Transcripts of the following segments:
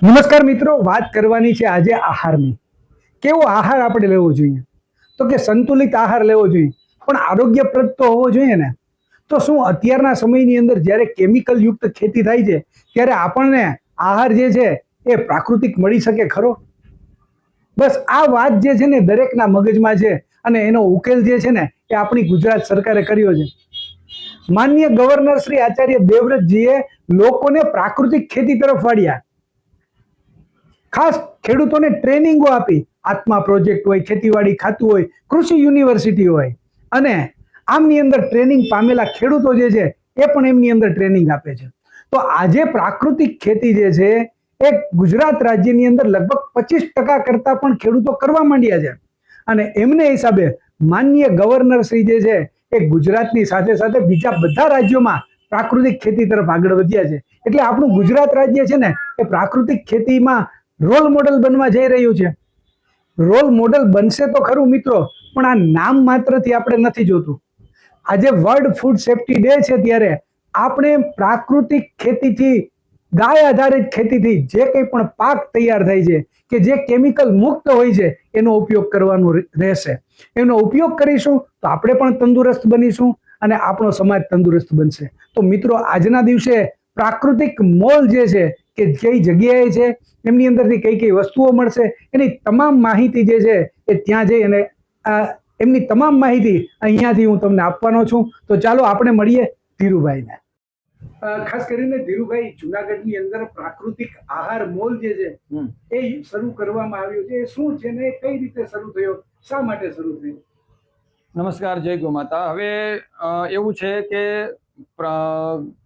નમસ્કાર મિત્રો, વાત કરવાની છે આજે આહારની. કેવો આહાર આપણે લેવો જોઈએ? તો કે સંતુલિત આહાર લેવો જોઈએ, પણ આરોગ્યપ્રદ તો હોવો જોઈએ ને. તો શું અત્યારના સમયની અંદર જ્યારે કેમિકલ યુક્ત ખેતી થાય છે, ત્યારે આપણને આહાર જે છે એ પ્રાકૃતિક મળી શકે ખરો? બસ આ વાત જે છે ને દરેકના મગજમાં છે, અને એનો ઉકેલ જે છે ને એ આપણી ગુજરાત સરકારે કર્યો છે. માનનીય ગવર્નર શ્રી આચાર્ય દેવવ્રતજીએ લોકોને પ્રાકૃતિક ખેતી તરફ વાળ્યા. ખાસ ખેડૂતોને ટ્રેનિંગો આપી. આત્મા પ્રોજેક્ટ હોય, ખેતીવાડી ખાતું હોય, કૃષિ યુનિવર્સિટી હોય, અને આમની અંદર ટ્રેનિંગ પામેલા ખેડૂતો જે છે એ પણ એમની અંદર ટ્રેનિંગ આપે છે. તો આજે પ્રાકૃતિક ખેતી જે છે એ ગુજરાત રાજ્યની અંદર લગભગ 25% કરતા પણ ખેડૂતો કરવા માંડ્યા છે. અને એમને હિસાબે માનનીય ગવર્નર શ્રી જે છે એ ગુજરાતની સાથે સાથે બીજા બધા રાજ્યોમાં પ્રાકૃતિક ખેતી તરફ આગળ વધ્યા છે. એટલે આપણું ગુજરાત રાજ્ય છે ને એ પ્રાકૃતિક ખેતીમાં રોલ મોડલ બનવા જઈ રહ્યું છે. રોલ મોડલ બનશે તો ખરું મિત્રો, પણ આ નામ માત્રથી આપણે નથી જોતું. આજે વર્લ્ડ ફૂડ સેફ્ટી ડે છે, ત્યારે આપણે પ્રાકૃતિક ખેતીથી, ગાય આધારિત ખેતીથી જે કંઈ પણ પાક તૈયાર થાય છે કે જે કેમિકલ મુક્ત હોય છે એનો ઉપયોગ કરવાનો રહેશે. એનો ઉપયોગ કરીશું તો આપણે પણ તંદુરસ્ત બનીશું અને આપણો સમાજ તંદુરસ્ત બનશે. તો મિત્રો, આજના દિવસે પ્રાકૃતિક મોલ જે છે કે કઈ જગ્યાએ છે, એમની અંદરથી કઈ કઈ વસ્તુઓ મળશે, એની તમામ માહિતી જે છે એ ત્યાં જઈ અને એમની તમામ માહિતી અહીંયાથી હું તમને આપવાનો છું. તો ચાલો આપણે મળીએ ધીરુભાઈને. ખાસ કરીને ધીરુભાઈ, જુનાગઢની અંદર પ્રાકૃતિક આહાર મોલ જે છે એ શરૂ કરવામાં આવ્યો છે. એ શું છે ને કઈ રીતે શરૂ થયો, શા માટે શરૂ થયો? નમસ્કાર, જય ગોમાતા. હવે એવું છે કે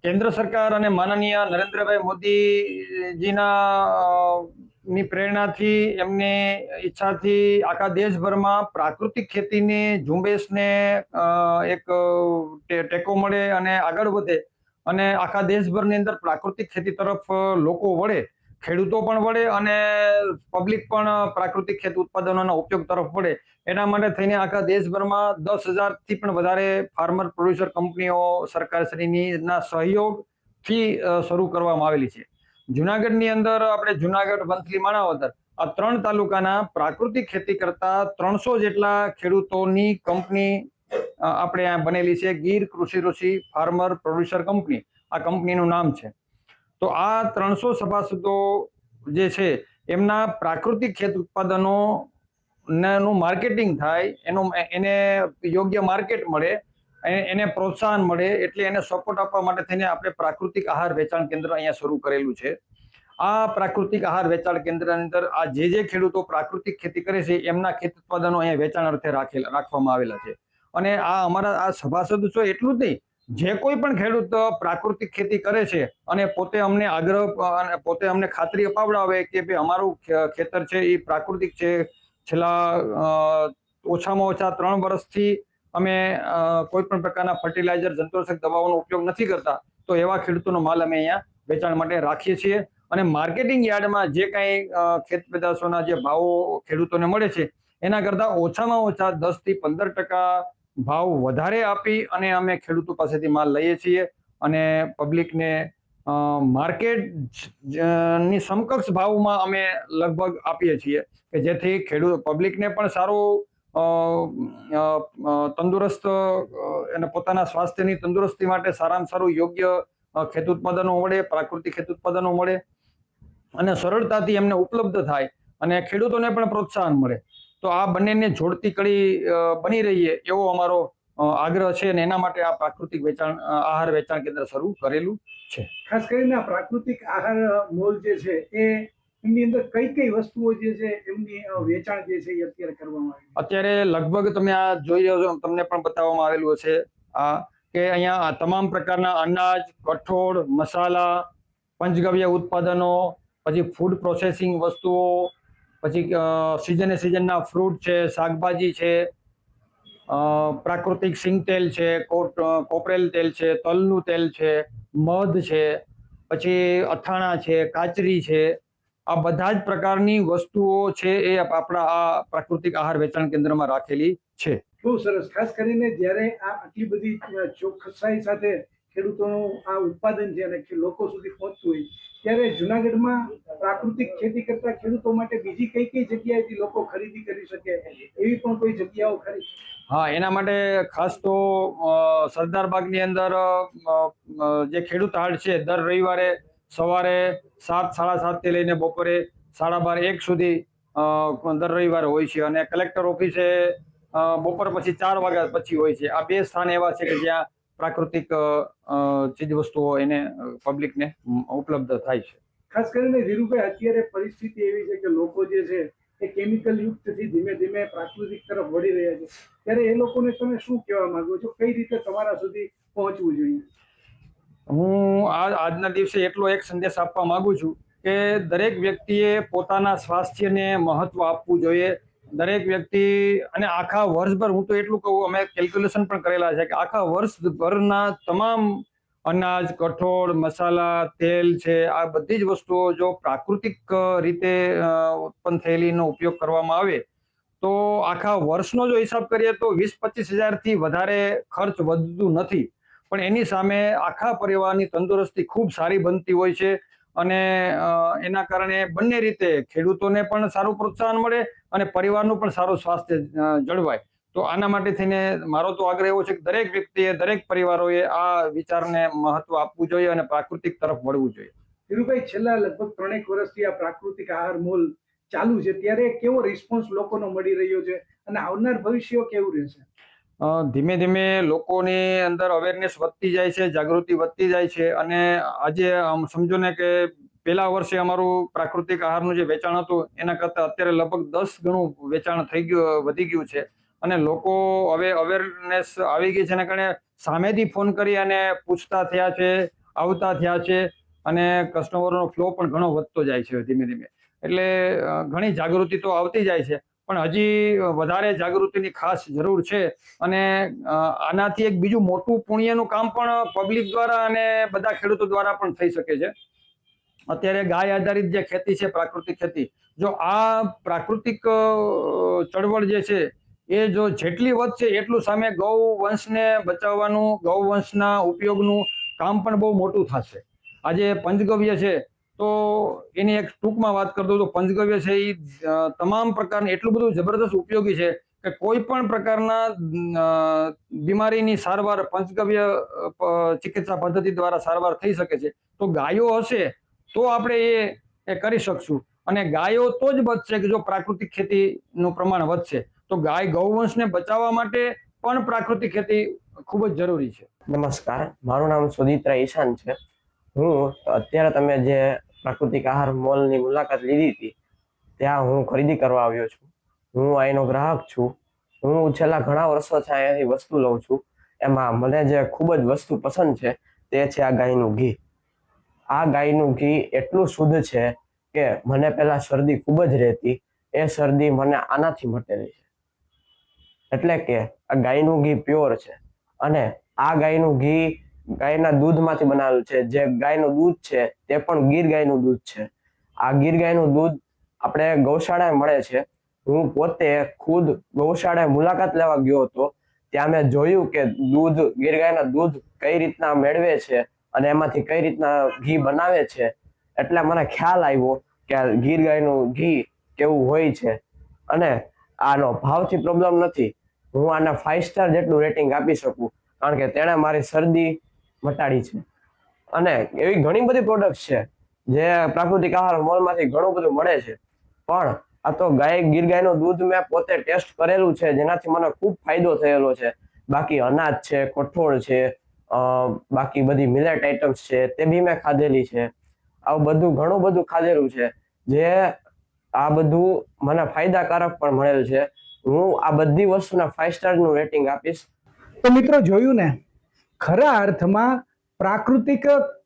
કેન્દ્ર સરકાર અને માનનીય નરેન્દ્રભાઈ મોદીજીના ની પ્રેરણાથી, એમની ઈચ્છાથી આખા દેશભરમાં પ્રાકૃતિક ખેતીની ઝુંબેશને એક ટેકો મળે અને આગળ વધે, અને આખા દેશભરની અંદર પ્રાકૃતિક ખેતી તરફ લોકો વળે, ખેડૂતો પણ વળે અને પબ્લિક પણ પ્રાકૃતિક ખેત ઉત્પાદનોના ઉપયોગ તરફ વળે. એના માટે થઈને આખા દેશભરમાં 10,000થી પણ વધારે ફાર્મર પ્રોડ્યુસર કંપનીઓ સરકારશ્રીના સહયોગથી શરૂ કરવામાં આવેલી છે. જુનાગઢની અંદર આપણે જુનાગઢ, વંથલી, માણાવદર આ 3 તાલુકાના પ્રાકૃતિક ખેતી કરતા 300 જેટલા ખેડૂતોની કંપની આપણે આ બનેલી છે. ગીર કૃષિ ઋષિ ફાર્મર પ્રોડ્યુસર કંપની આ કંપનીનું નામ છે. તો આ 300 સભાસદો જે છે એમના પ્રાકૃતિક ખેત ઉત્પાદનો નું માર્કેટિંગ થાય, એને યોગ્ય માર્કેટ મળે, એને પ્રોત્સાહન મળે, એટલે એને સપોર્ટ આપવા માટે થઈને આપણે પ્રાકૃતિક આહાર વેચાણ કેન્દ્ર અહીંયા શરૂ કરેલું છે. આ પ્રાકૃતિક આહાર વેચાણ કેન્દ્રની અંદર આ જે ખેડૂતો પ્રાકૃતિક ખેતી કરે છે એમના ખેત ઉત્પાદનો અહીંયા વેચાણ અર્થે રાખવામાં આવેલા છે. અને આ અમારા આ સભાસદ છે એટલું જ નહીં, જે કોઈ પણ ખેડૂત પ્રાકૃતિક ખેતી કરે છે અને પોતે અમને પોતે અમને ખાતરી અપાવડાવે કે ભાઈ અમારું ખેતર છે એ પ્રાકૃતિક છે, છેલ્લા ઓછામાં ઓછા 3 વર્ષથી અમે કોઈ પણ પ્રકારના ફર્ટિલાઇઝર, જંતુનાશક દવાઓનો ઉપયોગ નથી કરતા, તો એવા ખેડૂતોનો માલ અમે અહીંયા વેચાણ માટે રાખીએ છીએ. અને માર્કેટિંગ યાર્ડમાં જે કાંઈ ખેત પેદાશોના જે ભાવો ખેડૂતોને મળે છે એના કરતાં ઓછામાં ઓછા 10થી 15% ભાવ વધારે આપી અને અમે ખેડૂતો પાસેથી માલ લઈએ છીએ અને પબ્લિકને માર્કેટ ની સમકક્ષ ભાવમાં અમે લગભગ આપીએ છીએ, કે જેથી પબ્લિકને પણ સારું તંદુરસ્ત અને પોતાના સ્વાસ્થ્યની તંદુરસ્તી માટે સારામાં સારું યોગ્ય ખેત ઉત્પાદનો મળે, પ્રાકૃતિક ખેત ઉત્પાદનો મળે અને સરળતાથી એમને ઉપલબ્ધ થાય અને ખેડૂતોને પણ પ્રોત્સાહન મળે. તો આ બંનેને જોડતી કડી બની રહીએ એવો અમારો આગ્રહ છે, અને એના માટે આ પ્રાકૃતિક આહાર વેચાણ કેન્દ્ર શરૂ કરેલું છે. ખાસ કરીને પ્રાકૃતિક આહાર મોલ જે છે એ એમની અંદર કઈ કઈ વસ્તુઓ જે છે એમની વેચાણ જે છે એ અત્યારે કરવામાં આવે? અત્યારે લગભગ તમે આ જોઈ રહ્યો છો, તમને પણ બતાવવામાં આવેલું છે આ કે અહીંયા તમામ પ્રકારના અનાજ, કઠોળ, મસાલા, પંચગવ્ય ઉત્પાદનો, પછી ફૂડ પ્રોસેસિંગ વસ્તુઓ, પછી સિઝનના ફ્રૂટ છે, શાકભાજી છે, પ્રાકૃતિક સિંગ તેલ છે, કોપરેલ તેલ છે, તલનું તેલ છે, મધ છે, પછી અથાણા છે, કાચરી છે, આ બધા જ પ્રકારની વસ્તુઓ છે એ આપણા આ પ્રાકૃતિક આહાર વેચાણ કેન્દ્રમાં રાખેલી છે. બહુ સરસ. ખાસ કરીને જ્યારે આ આટલી બધી ચોકસાઈ સાથે ખેડૂતોનું આ ઉત્પાદન છે અને લોકો સુધી પહોંચતું હોય, ત્યારે જુનાગઢમાં પ્રાકૃતિક ખેતી કરતા ખેડૂતો માટે બીજી કઈ કઈ જગ્યાએથી લોકો ખરીદી કરી શકે એવી પણ કોઈ જગ્યાઓ ખરી? હા, એના માટે ખાસ તો સરદાર બાગની અંદર જે ખેડૂત હાટ છે દર રવિવારે સવારે 7, 7:30 થી લઈને બપોરે 12:30, 1 સુધી દર રવિવારે હોય છે, અને કલેક્ટર ઓફિસે બપોર પછી 4 વાગ્યા પછી હોય છે. આ બે સ્થાન એવા છે કે જ્યાં પ્રાકૃતિક ચીજ વસ્તુઓ એને પબ્લિકને ઉપલબ્ધ થાય છે. ખાસ કરીને ધીરુભાઈ અત્યારે પરિસ્થિતિ એવી છે કે લોકો જે છે એ કેમિકલ યુક્તથી ધીમે ધીમે પ્રાકૃતિક તરફ વળી રહ્યા છે, ત્યારે એ લોકોને તમે શું કહેવા માંગો છો? કઈ રીતે તમારા સુધી પહોંચવું જોઈએ? હું આજના દિવસે એટલો એક સંદેશ આપવા માંગુ છું કે દરેક વ્યક્તિએ પોતાના સ્વાસ્થ્યને મહત્વ આપવું જોઈએ. દરેક વ્યક્તિ, અને આખા વર્ષભર, હું તો એટલું કહું, અમે કેલ્ક્યુલેશન પણ કરેલા છે કે આખા વર્ષભરના તમામ અનાજ, કઠોળ, મસાલા, તેલ છે, આ બધી જ વસ્તુઓ જો પ્રાકૃતિક રીતે ઉત્પન્ન થયેલીનો ઉપયોગ કરવામાં આવે તો આખા વર્ષનો જો હિસાબ કરીએ તો 20-25 હજારથી વધારે ખર્ચ વધતું નથી. પણ એની સામે આખા પરિવારની તંદુરસ્તી ખૂબ સારી બનતી હોય છે, અને એના કારણે બંને રીતે ખેડૂતોને પણ સારું પ્રોત્સાહન મળે અને પરિવારનું પણ સારું સ્વાસ્થ્ય જળવાય. તો આના માટે થઈને મારો તો આગ્રહ એવો છે કે દરેક વ્યક્તિએ, દરેક પરિવારોએ આ વિચારને મહત્વ આપવું જોઈએ અને પ્રાકૃતિક તરફ વળવું જોઈએ. ધીરુભાઈ, છેલ્લા લગભગ 3 વર્ષથી આ પ્રાકૃતિક આહાર મોલ ચાલુ છે, ત્યારે કેવો રિસ્પોન્સ લોકોનો મળી રહ્યો છે અને આવનાર ભવિષ્ય કેવું રહેશે? ધીમે ધીમે લોકોની અંદર અવેરનેસ વધતી જાય છે, જાગૃતિ વધતી જાય છે, અને આજે સમજો ને કે પેલા વર્ષે અમારું પ્રાકૃતિક આહારનું જે વેચાણ હતું એના કરતાં અત્યારે લગભગ 10 ગણું વેચાણ વધી ગયું છે, અને લોકો હવે અવેરનેસ આવી ગઈ છે, એના કારણે સામેથી ફોન કરી અને પૂછતા થયા છે, આવતા થયા છે, અને કસ્ટમરનો ફ્લો પણ ઘણો વધતો જાય છે ધીમે ધીમે. એટલે ઘણી જાગૃતિ તો આવતી જાય છે, પણ હજી વધારે જાગૃતિની ખાસ જરૂર છે. અને આનાથી એક બીજું મોટું પુણ્યનું કામ પણ પબ્લિક દ્વારા અને બધા ખેડૂતો દ્વારા પણ થઈ શકે છે. અત્યારે ગાય આધારિત જે ખેતી છે, પ્રાકૃતિક ખેતી, જો આ પ્રાકૃતિક ચળવળ જે છે એ જો જેટલી વધશે એટલું સામે ગૌવંશને બચાવવાનું, ગૌવંશના ઉપયોગનું કામ પણ બહુ મોટું થશે. આજે પંચગવ્ય છે, તો એની એક ટૂંકમાં વાત કરતો તો પંચગવ્ય છે એ તમામ પ્રકારની એટલું બધું જબરદસ્ત ઉપયોગી છે કે કોઈ પણ પ્રકારના બીમારીની સારવાર પંચગવ્ય ચિકિત્સા પદ્ધતિ દ્વારા સારવાર થઈ શકે છે. તો ગાયો હશે તો આપણે એ કરી શકશું, અને ગાયો તો જ બચશે કે જો પ્રાકૃતિક ખેતીનું પ્રમાણ વધશે. તો ગૌવંશને બચાવવા માટે પણ પ્રાકૃતિક ખેતી ખૂબ જ જરૂરી છે. નમસ્કાર, મારું નામ સુદિત્રા ઈશાન છે. હું અત્યારે તમે જે પ્રાકૃતિક આહાર મોલની મુલાકાત લીધી હતી ત્યાં હું ખરીદી કરવા આવ્યો છું. હું અહીંનો ગ્રાહક છું. હું છેલ્લા ઘણા વર્ષોથી અહીંયાથી વસ્તુ લઉં છું. એમાં મને જે ખૂબ જ વસ્તુ પસંદ છે તે છે આ ગાયનું ઘી. આ ગાયનું ઘી એટલું શુદ્ધ છે કે મને પહેલા શરદી ખૂબ જ રહેતી, એ શરદી મને આનાથી મટેલી છે. એટલે કે આ ગાયનું ઘી પ્યોર છે, અને આ ગાયનું ઘી ગાયના દૂધમાંથી બનાવેલું છે. જે ગાયનું દૂધ છે તે પણ ગીર ગાયનું દૂધ છે. આ ગીર ગાયનું દૂધ આપણે ગૌશાળાએ મળે છે. હું પોતે ખુદ ગૌશાળાએ મુલાકાત લેવા ગયો હતો. ત્યાં મેં જોયું કે ગીર ગાયના દૂધ કઈ રીતના મેળવે છે અને એમાંથી કઈ રીતના ઘી બનાવે છે. એટલે મને ખ્યાલ આવ્યો કે આ ગીર ગાયનું ઘી કેવું હોય છે. અને આનો ભાવથી પ્રોબ્લેમ નથી. હું આને 5 સ્ટાર જેટલું રેટિંગ આપી શકું, કારણ કે તેણે મારી શરદી મટાડી છે. અને એવી ઘણી બધી પ્રોડક્ટ છે જે પ્રાકૃતિક આહાર મોલમાંથી ઘણું બધું મળે છે, પણ આ તો ગીર ગાયનું દૂધ મેં પોતે ટેસ્ટ કરેલું છે, જેનાથી મને ખૂબ ફાયદો થયેલો છે. બાકી અનાજ છે, કઠોળ છે, બાકી બધી મિલેટ આઇટમ્સ છે તે બી મેં ખાધેલી છે. આવું બધું ઘણું બધું ખાધેલું છે, જે આ બધું મને ફાયદાકારક પણ મળેલ છે. હું આ બધી વસ્તુના 5 સ્ટારનું રેટિંગ આપીશ. તો મિત્રો, જોયું ને, ખરા અર્થમાં પ્રાકૃતિક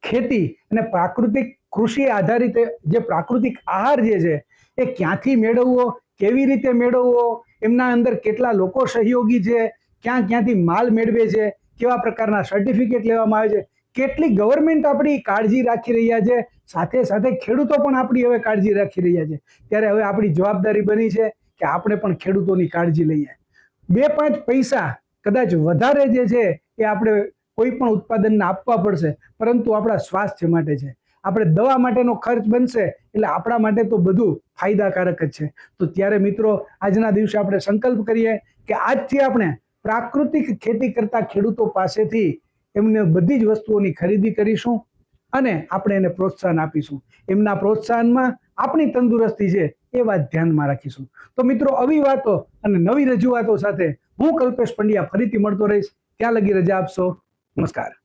ખેતી અને પ્રાકૃતિક કૃષિ આધારિત જે પ્રાકૃતિક આહાર જે છે એ ક્યાંથી મેળવવો, કેવી રીતે મેળવવો, એમના અંદર કેટલા લોકો સહયોગી છે, ક્યાંથી માલ મેળવે છે, કેવા પ્રકારના સર્ટિફિકેટ લેવામાં આવે છે, કેટલી ગવર્મેન્ટ આપણી કાળજી રાખી રહ્યા છે, સાથે સાથે ખેડૂતો પણ આપણી હવે કાળજી રાખી રહ્યા છે. ત્યારે હવે આપણી જવાબદારી બની છે કે આપણે પણ ખેડૂતોની કાળજી લઈએ. 2-5 પૈસા કદાચ વધારે જે છે એ આપણે કોઈ પણ ઉત્પાદનને આપવા પડશે, પરંતુ આપણા સ્વાસ્થ્ય માટે છે. આપણે દવા માટેનો ખર્ચ બનશે એટલે આપણા માટે તો બધું ફાયદાકારક જ છે. તો ત્યારે મિત્રો આજના દિવસે આપણે સંકલ્પ કરીએ કે આજથી આપણે પ્રાકૃતિક ખેતી કરતા ખેડૂતો પાસેથી એમને બધી જ વસ્તુઓની ખરીદી કરીશું અને આપણે એને પ્રોત્સાહન આપીશું. એમના પ્રોત્સાહનમાં આપણી તંદુરસ્તી છે એ વાત ધ્યાનમાં રાખીશું. તો મિત્રો આવી વાતો અને નવી રજૂઆતો સાથે હું કલ્પેશ પંડ્યા ફરીથી મળતો રહીશ. ત્યાં લગી રજા આપશો. નમસ્કાર.